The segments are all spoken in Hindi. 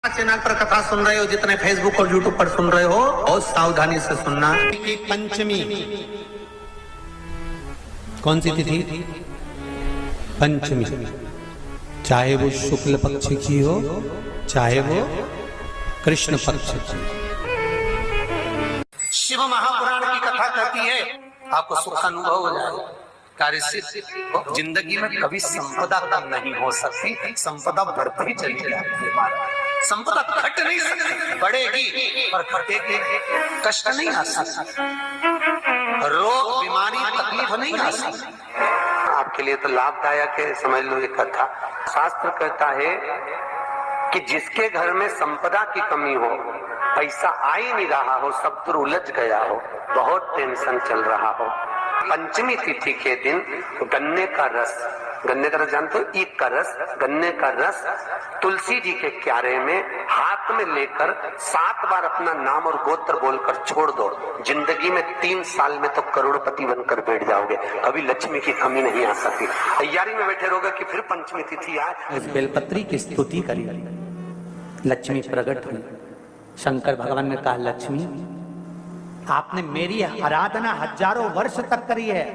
चैनल पर कथा सुन रहे हो, जितने फेसबुक और यूट्यूब पर सुन रहे हो, बहुत सावधानी से सुनना। पंचमी कौन सी तिथि? पंचमी। चाहे वो शुक्ल पक्ष की हो, चाहे वो कृष्ण पक्ष की। शिव महापुराण की कथा कहती है आपको सुख अनुभव हो जाए, कार्य सिद्ध। जिंदगी में कभी संपदा कम नहीं हो सकती, संपदा बढ़ती ही चली जाती है। संपदा घट नहीं सकती, बढ़ेगी और घटेगी। कष्ट नहीं आ सकता, रोग बीमारी तकलीफ नहीं आ सकती। आपके लिए तो लाभदायक है, समझ लो ये कथा। शास्त्र कहता है कि जिसके घर में संपदा की कमी हो, पैसा आ ही नहीं रहा हो, सब तो उलझ गया हो, बहुत टेंशन चल रहा हो, पंचमी तिथि के दिन गन्ने का रस, गन्ने का रस जानते हो, ईख का रस, गन्ने का रस तुलसी जी के क्यारे में हाथ में लेकर 7 बार अपना नाम और गोत्र बोलकर छोड़ दो। जिंदगी में 3 साल में तो करोड़पति बनकर बैठ जाओगे, कभी लक्ष्मी की कमी नहीं आ सकती। तैयारी में बैठे रहोगे कि फिर पंचमी तिथि आए। इस बेलपत्री की स्तुति करी, लक्ष्मी प्रकट हुई। शंकर भगवान ने कहा, लक्ष्मी आपने मेरी आराधना हजारों वर्ष तक करी है,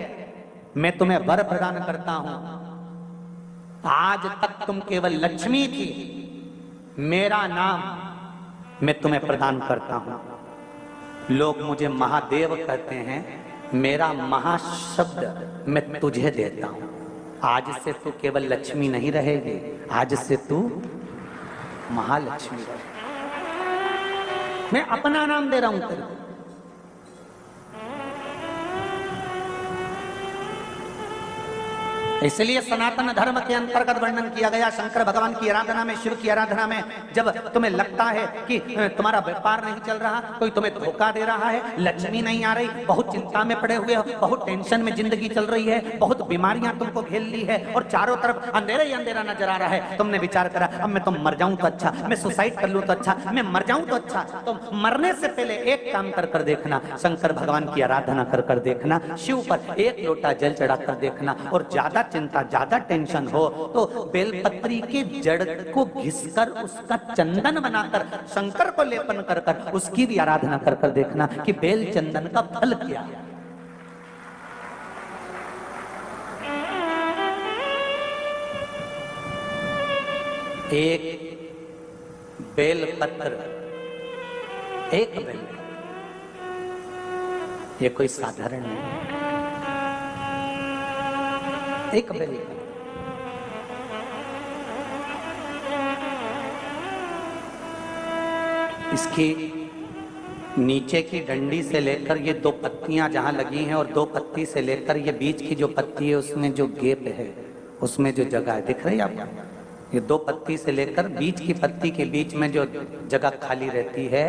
मैं तुम्हें वर प्रदान करता हूं। आज तक तुम केवल लक्ष्मी थी, मेरा नाम मैं तुम्हें प्रदान करता हूं। लोग मुझे महादेव कहते हैं, मेरा महाशब्द मैं तुझे देता हूं। आज से तू केवल लक्ष्मी नहीं रहेगी, आज से तू महालक्ष्मी रहेगी। मैं अपना नाम दे रहा हूं तेरे। इसलिए सनातन धर्म के अंतर्गत वर्णन किया गया, शंकर भगवान की आराधना में, शिव की आराधना में, जब तुम्हें लगता है कि तुम्हारा व्यापार नहीं चल रहा, कोई तुम्हें धोखा दे रहा है, लक्ष्मी नहीं आ रही, बहुत चिंता में पड़े हुए हो, बहुत टेंशन में जिंदगी चल रही है, बहुत बीमारियां तुमको घेर ली है और चारों तरफ अंधेरा ही अंधेरा नजर आ रहा है, तुमने विचार करा अब मैं तो मर जाऊं तो अच्छा, मैं सुसाइड कर लूं तो अच्छा, मैं मर जाऊं तो अच्छा। तो मरने से पहले एक काम कर देखना, शंकर भगवान की आराधना कर देखना, शिव पर 1 लोटा जल चढ़ा कर देखना, और ज्यादा चिंता, ज्यादा टेंशन हो तो बेलपत्री के जड़ को घिसकर उसका चंदन बनाकर शंकर को लेपन कर उसकी भी आराधना कर देखना कि बेल चंदन का फल क्या है। एक बेलपत्र, एक बेल, ये कोई साधारण नहीं, एक बेल। इसकी नीचे की डंडी से लेकर ये 2 पत्तियां जहां लगी हैं, और 2 पत्ती से लेकर ये बीच की जो पत्ती है उसमें जो गैप है, उसमें जो जगह है, दिख रही है आपको? ये 2 पत्ती से लेकर बीच की पत्ती के बीच में जो जगह खाली रहती है,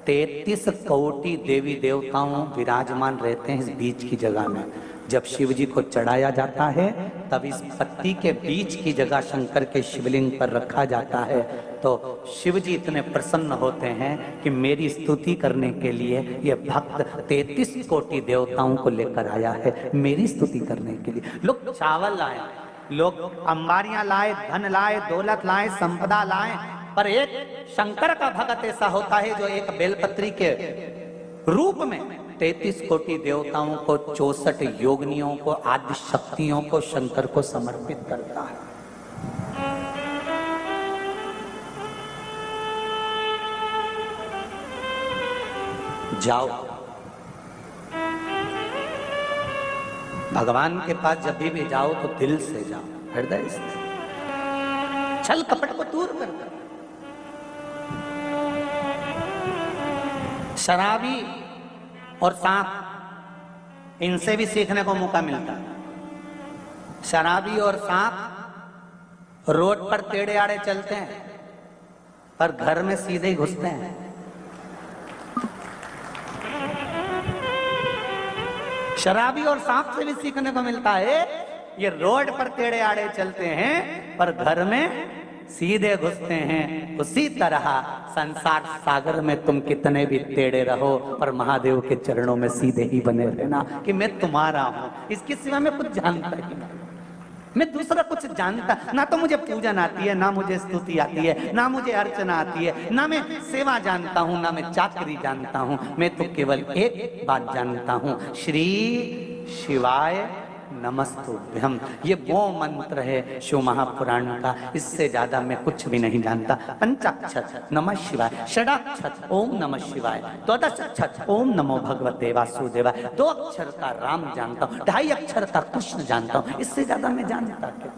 33 कोटि देवी देवताओं विराजमान रहते हैं इस बीच की जगह में। जब शिव जी को चढ़ाया जाता है तब इस पत्ती के बीच की जगह शंकर के शिवलिंग पर रखा जाता है, तो शिव जी इतने प्रसन्न होते हैं कि मेरी स्तुति करने के लिए ये भक्त 33 कोटि देवताओं को लेकर आया है, मेरी स्तुति करने के लिए। लोग चावल लाए, लोग अंबारियां लाए, धन लाए, दौलत लाए, संपदा लाए, पर एक शंकर का भक्त ऐसा होता है जो एक बेलपत्री के रूप में 33 कोटि देवताओं को, 64 योगिनियों को, आदि शक्तियों को शंकर को समर्पित करता है। जाओ भगवान के पास, जब भी जाओ तो दिल से जाओ, हृदय से, छल कपट को दूर कर दो। शराबी और सांप, इनसे भी सीखने को मौका मिलता है। शराबी और सांप रोड पर टेढ़े आड़े चलते हैं, पर घर में सीधे ही घुसते हैं। शराबी और सांप से भी सीखने को मिलता है, ये रोड पर टेढ़े आड़े चलते हैं पर घर में सीधे घुसते हैं। उसी तरह संसार सागर में तुम कितने भी टेढ़े रहो पर महादेव के चरणों में सीधे ही बने रहना कि मैं तुम्हारा हूं, इसके सिवा मैं कुछ जानता ही नहीं। मैं दूसरा कुछ जानता ना, तो मुझे पूजन आती है, ना मुझे स्तुति आती है, ना मुझे अर्चना आती है, ना मैं सेवा जानता हूँ, ना मैं चाकरी जानता हूँ। मैं तो केवल एक बात जानता हूँ, श्री शिवाय नमस्तुभ्यम। ये वो मंत्र है शिव महापुराण का, इससे ज्यादा मैं कुछ भी नहीं जानता। पंचाक्षर नमः शिवाय, षडाक्षर ओम नमः शिवाय, द्वादशाक्षर ओम नमो भगवते वासुदेवाय, 2 अक्षर का राम जानता हूँ, 2.5 अक्षर का कृष्ण जानता हूँ, इससे ज्यादा मैं जानता क्या।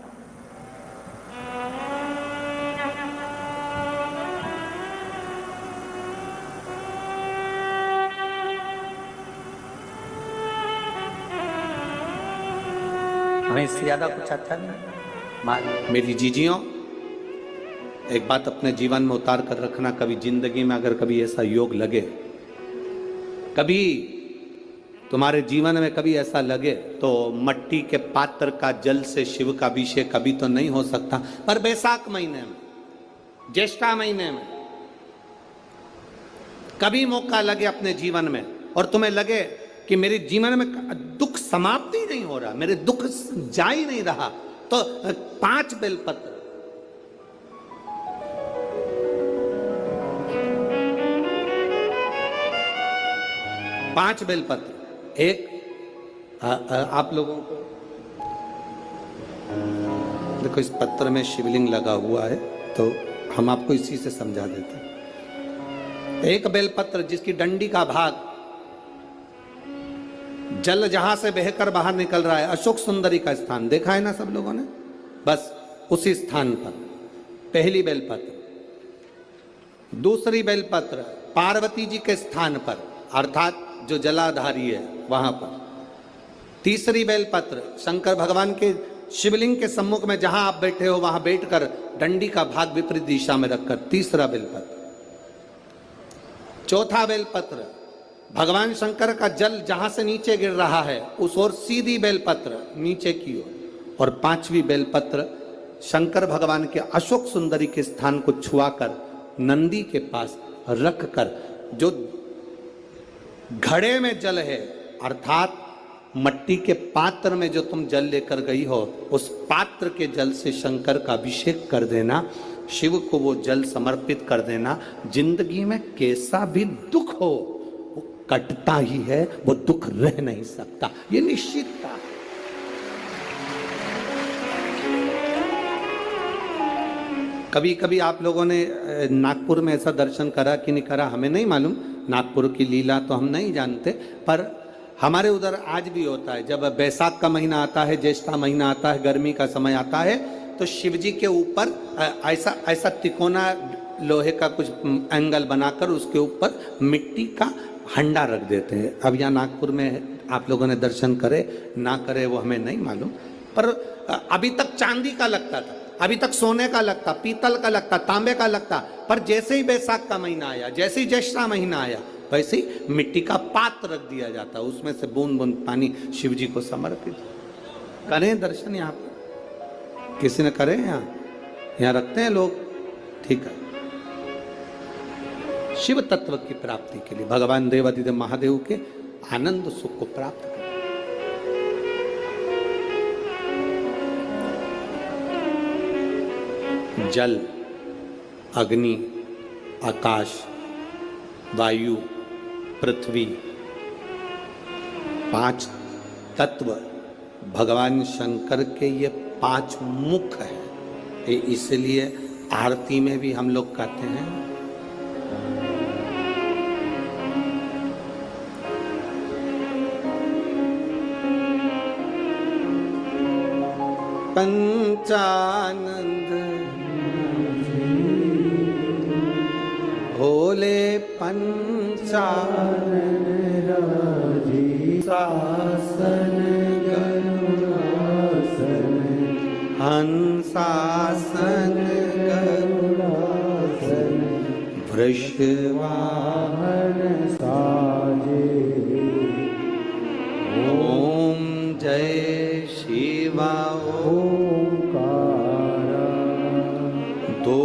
हमें इससे ज्यादा कुछ अच्छा नहीं। मेरी जीजियों, एक बात अपने जीवन में उतार कर रखना, कभी जिंदगी में अगर कभी ऐसा योग लगे, कभी तुम्हारे जीवन में कभी ऐसा लगे, तो मट्टी के पात्र का जल से शिव का अभिषेक कभी तो नहीं हो सकता, पर बैसाख महीने में, ज्येष्ठा महीने में कभी मौका लगे अपने जीवन में, और तुम्हें लगे कि मेरे जीवन में दुख समाप्ति नहीं हो रहा, मेरे दुख जा ही नहीं रहा, तो 5 बेलपत्र, पांच बेलपत्र, एक आप लोगों को देखो इस पत्र में शिवलिंग लगा हुआ है, तो हम आपको इसी से समझा देते हैं। एक बेलपत्र जिसकी डंडी का भाग जल जहां से बहकर बाहर निकल रहा है, अशोक सुंदरी का स्थान देखा है ना सब लोगों ने, बस उसी स्थान पर पहली बेलपत्र। दूसरी बेलपत्र पार्वती जी के स्थान पर, अर्थात जो जलाधारी है वहां पर। तीसरी बेलपत्र शंकर भगवान के शिवलिंग के सम्मुख में जहां आप बैठे हो वहां बैठकर डंडी का भाग विपरीत दिशा में रखकर, तीसरा बेलपत्र। चौथा बेलपत्र भगवान शंकर का जल जहां से नीचे गिर रहा है उस ओर सीधी बेलपत्र नीचे की ओर। और पांचवी बेलपत्र शंकर भगवान के अशोक सुंदरी के स्थान को छुआकर नंदी के पास रखकर, जो घड़े में जल है अर्थात मट्टी के पात्र में जो तुम जल लेकर गई हो, उस पात्र के जल से शंकर का अभिषेक कर देना, शिव को वो जल समर्पित कर देना। जिंदगी में कैसा भी दुख हो वो कटता ही है, वो दुख रह नहीं सकता, ये निश्चित था। कभी कभी आप लोगों ने नागपुर में ऐसा दर्शन करा कि नहीं करा हमें नहीं मालूम, नागपुर की लीला तो हम नहीं जानते, पर हमारे उधर आज भी होता है। जब बैसाख का महीना आता है, ज्येष्ठा महीना आता है, गर्मी का समय आता है, तो शिव जी के ऊपर ऐसा ऐसा तिकोना लोहे का कुछ एंगल बनाकर उसके ऊपर मिट्टी का हंडा रख देते हैं। अब यहाँ नागपुर में आप लोगों ने दर्शन करे ना करे वो हमें नहीं मालूम, पर अभी तक चांदी का लगता था, अभी तक सोने का लगता, पीतल का लगता, तांबे का लगता, पर जैसे ही बैसाख का महीना आया, जैसे ही ज्येष्ठा महीना आया, वैसे ही मिट्टी का पात्र रख दिया जाता, उसमें से बूंद बूंद पानी शिव जी को समर्पित। करें दर्शन यहाँ पर, किसी ने करे यहाँ रखते हैं लोग, ठीक है। शिव तत्व की प्राप्ति के लिए भगवान देवादिदेव महादेव के आनंद सुख को प्राप्त करें। जल, अग्नि, आकाश, वायु, पृथ्वी, 5 तत्व भगवान शंकर के ये 5 मुख है। इसलिए आरती में भी हम लोग कहते हैं पंचानंद भोले पंचानन शासन गरुड़ासन हंसासन गरुड़ासन वृषवाहन साजे। ओम जय शिवा ओंकारा। 2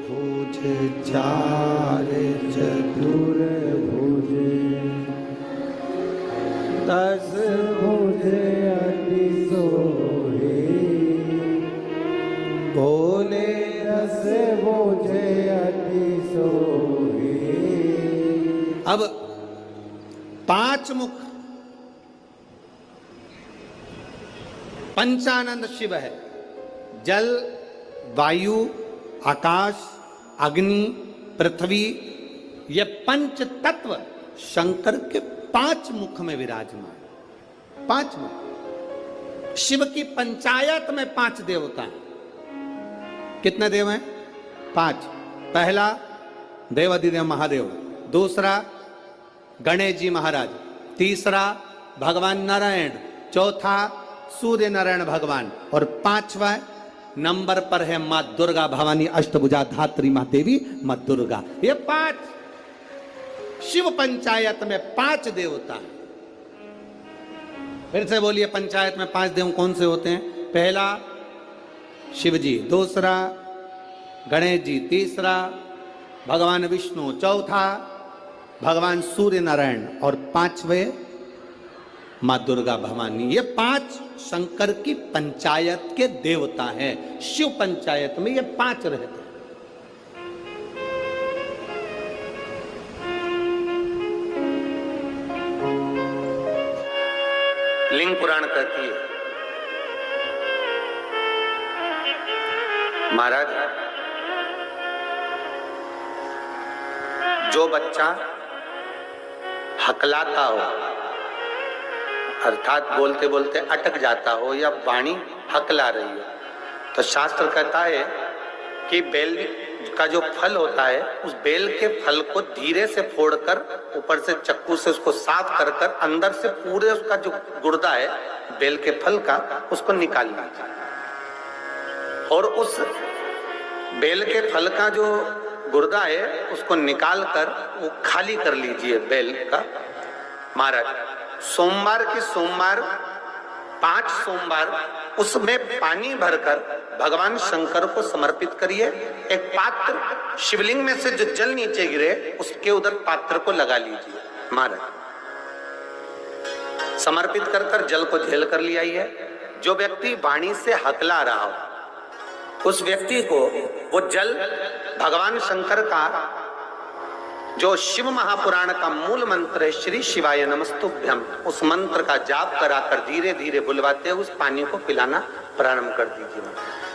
भुज 4 चतुर्भुज 10 भुज अति सोहे। बोझे अति सोहे। अब पांच मुख पंचानंद शिव है। जल, वायु, आकाश, अग्नि, पृथ्वी, ये पंच तत्व शंकर के पांच मुख में विराजमान। पांच मुख। शिव की पंचायत में पांच देवता हैं। कितने देव हैं? पांच। पहला देवाधिदेव महादेव, दूसरा गणेश जी महाराज, तीसरा भगवान नारायण, चौथा सूर्य नारायण भगवान, और पांचवा नंबर पर है मां दुर्गा भवानी अष्टभुजा धात्री मां देवी मां दुर्गा। ये पांच शिव पंचायत में पांच देवता हैं। फिर से बोलिए, पंचायत में पांच देव कौन से होते हैं? पहला शिव जी, दूसरा गणेश जी, तीसरा भगवान विष्णु, चौथा भगवान सूर्य नारायण, और पांचवे मां दुर्गा भवानी। ये पांच शंकर की पंचायत के देवता हैं। शिव पंचायत में ये पांच रहते हैं। लिंग पुराण कहती है, महाराज जो बच्चा हकलाता हो, अर्थात बोलते बोलते अटक जाता हो या वाणी हकला रही हो, तो शास्त्र कहता है कि बेल का जो फल होता है, उस बेल के फल को धीरे से फोड़कर ऊपर से चक्कू से उसको साफ कर कर अंदर से पूरे उसका जो गुर्दा है बेल के फल का, उसको निकाल लीजिए। और उस बेल के फल का जो गुर्दा है उसको निकाल कर वो खाली कर लीजिए बेल का। महाराज सोमवार की सोमवार 5 सोमवार उसमें पानी भरकर भगवान शंकर को समर्पित करिए। एक पात्र शिवलिंग में से जो जल नीचे गिरे उसके उधर पात्र को लगा लीजिए। महाराज समर्पित कर कर जल को झेल कर ले आइए। जो व्यक्ति वाणी से हकला रहा हो उस व्यक्ति को वो जल भगवान शंकर का जो शिव महापुराण का मूल मंत्र है श्री शिवाय नमस्तुभ्यम, उस मंत्र का जाप कराकर धीरे धीरे बुलवाते हुए उस पानी को पिलाना प्रारंभ कर दीजिए।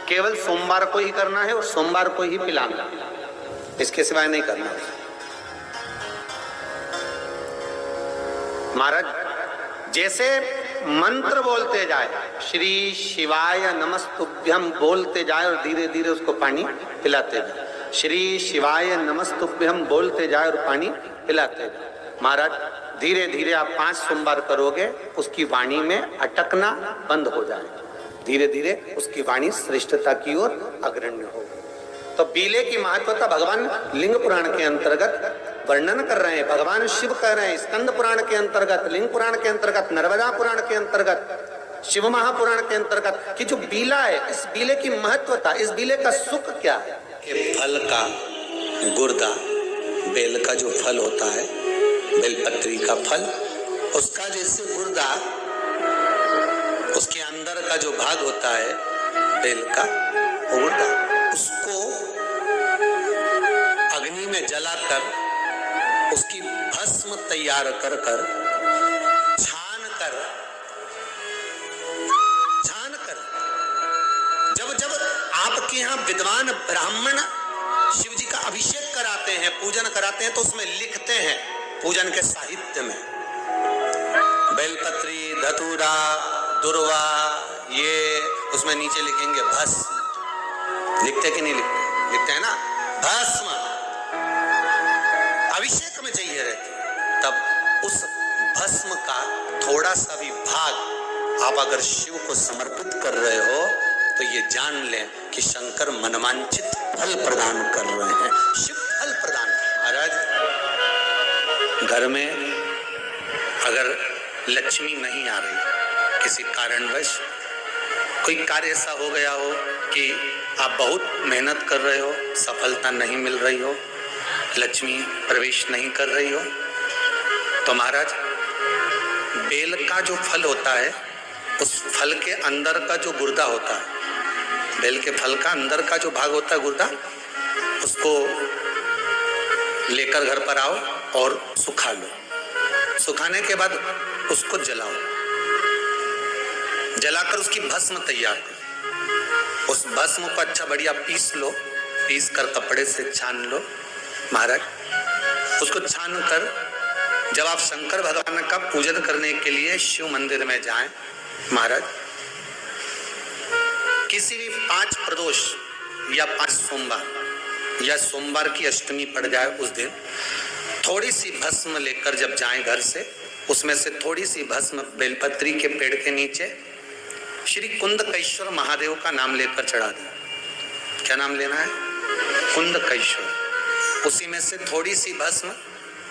केवल सोमवार को ही करना है और सोमवार को ही पिलाना, इसके सिवाय नहीं करना है। महाराज जैसे मंत्र बोलते जाए, श्री शिवाय नमस्तुभ्यम बोलते जाए और धीरे धीरे उसको पानी पिलाते जाए, श्री शिवाय नमस्तुभ्यम बोलते जाए और पानी पिलाते जाए। महाराज धीरे धीरे आप 5 सोमवार करोगे, उसकी वाणी में अटकना बंद हो जाएगा, धीरे धीरे उसकी वाणी श्रेष्ठता की ओर अग्रण्य होगी। तो बीले की महत्वता भगवान लिंग पुराण के अंतर्गत वर्णन कर रहे हैं, भगवान शिव कह रहे हैं। स्कंद पुराण के अंतर्गत, लिंग पुराण के अंतर्गत, नर्मदा पुराण के अंतर्गत, शिव महापुराण के अंतर्गत कि जो बीला है, इस बीले की महत्वता, इस बीले का सुख क्या है कि फल का गुर्दा, बेल का जो फल होता है, बेलपत्री का फल, उसका जैसे गुर्दा, उसके अंदर का जो भाग होता है बेल का गुर्दा, उसको अग्नि में जलाकर उसकी भस्म तैयार कर कर छान कर जब जब आपके यहाँ विद्वान ब्राह्मण शिव जी का अभिषेक कराते हैं, पूजन कराते हैं, तो उसमें लिखते हैं पूजन के साहित्य में बेलपत्री, धतूरा, दुर्वा, ये उसमें नीचे लिखेंगे भस्म। लिखते कि नहीं लिखते? लिखते हैं ना, भस्म अभिषेक में चाहिए रहती। तब उस भस्म का थोड़ा सा भी भाग आप अगर शिव को समर्पित कर रहे हो तो ये जान लें कि शंकर मनवांचित फल प्रदान कर रहे हैं। शिव फल प्रदान। महाराज घर में अगर लक्ष्मी नहीं आ रही, किसी कारणवश कोई कार्य ऐसा हो गया हो कि आप बहुत मेहनत कर रहे हो, सफलता नहीं मिल रही हो, लक्ष्मी प्रवेश नहीं कर रही हो, तो महाराज बेल का जो फल होता है, उस फल के अंदर का जो गुर्दा होता है, बेल के फल का अंदर का जो भाग होता है गुर्दा, उसको लेकर घर पर आओ और सुखा लो। सुखाने के बाद उसको जलाओ, जलाकर उसकी भस्म तैयार करो। उस भस्म को अच्छा बढ़िया पीस लो, पीस कर कपड़े से छान लो महाराज। उसको छान कर जब आप शंकर भगवान का पूजन करने के लिए शिव मंदिर में जाएं महाराज, किसी भी 5 प्रदोष या 5 सोमवार या सोमवार की अष्टमी पड़ जाए उस दिन थोड़ी सी भस्म लेकर जब जाएं घर से, उसमें से थोड़ी सी भस्म बेलपत्री के पेड़ के नीचे श्री कुंदकेश्वर महादेव का नाम लेकर चढ़ा दें। क्या नाम लेना है? कुंदकेश्वर। उसी में से थोड़ी सी भस्म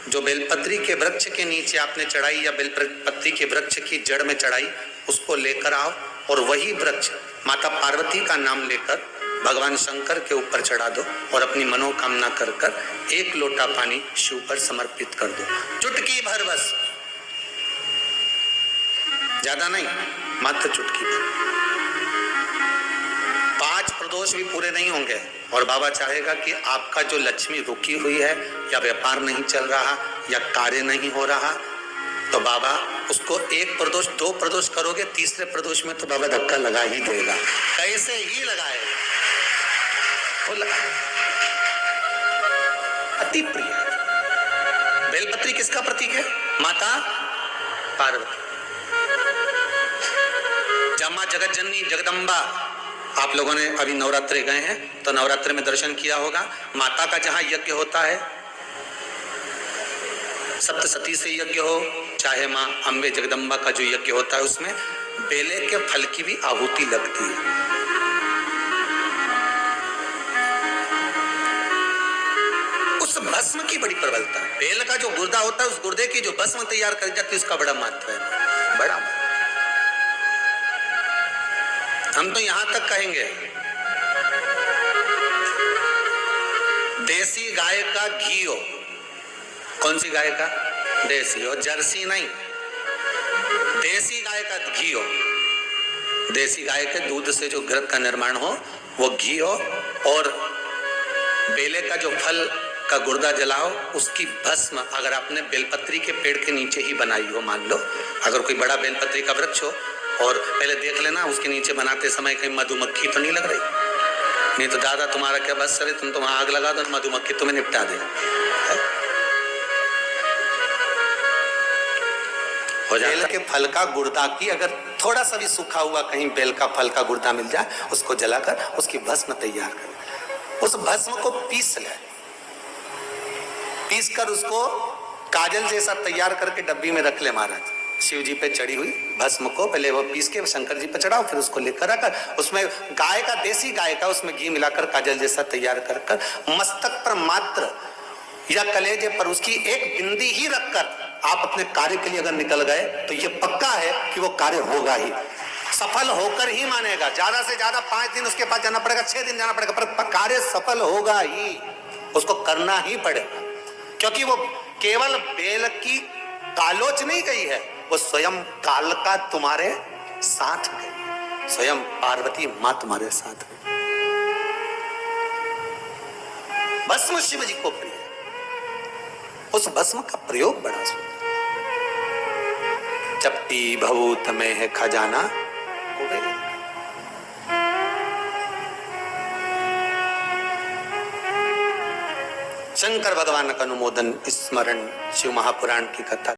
जो बेलपत्री के वृक्ष के नीचे आपने चढ़ाई या बेलपत्री के वृक्ष की जड़ में चढ़ाई, उसको लेकर आओ और वही वृक्ष माता पार्वती का नाम लेकर भगवान शंकर के ऊपर चढ़ा दो और अपनी मनोकामना कर कर 1 लोटा पानी शिव पर समर्पित कर दो। चुटकी भर बस, ज्यादा नहीं, मात्र चुटकी भर। 5 प्रदोष भी पूरे नहीं होंगे और बाबा चाहेगा कि आपका जो लक्ष्मी रुकी हुई है या व्यापार नहीं चल रहा या कार्य नहीं हो रहा, तो बाबा उसको 1 प्रदोष 2 प्रदोष करोगे, तीसरे प्रदोष में तो बाबा धक्का लगा ही देगा। कैसे ही लगाए वो अति प्रिय। बेलपत्री किसका प्रतीक है? माता पार्वती। जब मां जगत जननी जगदम्बा, आप लोगों ने अभी नवरात्रे गए हैं तो नवरात्रे में दर्शन किया होगा, माता का जहां यज्ञ होता है, सप्तसती से यज्ञ हो चाहे मां अम्बे जगदम्बा का जो यज्ञ होता है, उसमें बेले के फल की भी आहुति लगती है। उस भस्म की बड़ी प्रबलता है। बेल का जो गुर्दा होता है, उस गुर्दे की जो भस्म तैयार कर जाती है, उसका बड़ा महत्व है, बड़ा। हम तो यहां तक कहेंगे देसी गाय का घी हो। कौन सी गाय का? देसी हो, जर्सी नहीं, देसी गाय का घी हो। देसी गाय के दूध से जो घृत का निर्माण हो वो घी हो, और बेले का जो फल का गुर्दा जलाओ, उसकी भस्म अगर आपने बेलपत्री के पेड़ के नीचे ही बनाई हो, मान लो अगर कोई बड़ा बेलपत्री का वृक्ष हो, और पहले देख लेना उसके नीचे बनाते समय कहीं मधुमक्खी तो नहीं लग रही, नहीं तो दादा तुम्हारा क्या बस सरे, तुम तो वहां आग लगा दो, मधुमक्खी तुम्हें निपटा दे। बेल के फल का गुर्दा की अगर थोड़ा सा भी सूखा हुआ कहीं बेल का फल का गुर्दा मिल जाए, उसको जलाकर उसकी भस्म तैयार कर, उस भस्म को पीस ले, पीस कर उसको काजल जैसा तैयार करके डब्बी में रख ले महाराज। शिव जी पे चढ़ी हुई भस्म को पहले वो पीस के शंकर जी पे चढ़ाओ, फिर उसको लेकर आकर उसमें गाय का, देसी गाय का उसमें घी मिलाकर काजल जैसा तैयार कर कर मस्तक पर मात्र या कलेजे पर उसकी 1 बिंदी ही रखकर आप अपने कार्य के लिए अगर निकल गए तो ये पक्का है कि वो कार्य होगा ही, सफल होकर ही मानेगा। ज्यादा से ज्यादा 5 दिन उसके पास जाना पड़ेगा, 6 दिन जाना पड़ेगा, पर कार्य सफल होगा ही, उसको करना ही पड़ेगा। क्योंकि वो केवल बेल की कालोच नहीं गई है, वो स्वयं काल का तुम्हारे साथ गई, स्वयं पार्वती मां तुम्हारे साथ गई। भस्म शिव जी को प्रिय, उस भस्म का प्रयोग बड़ा सुंदर। चपटी भभूत में है खजाना, शंकर भगवान का अनुमोदन स्मरण शिव महापुराण की कथा।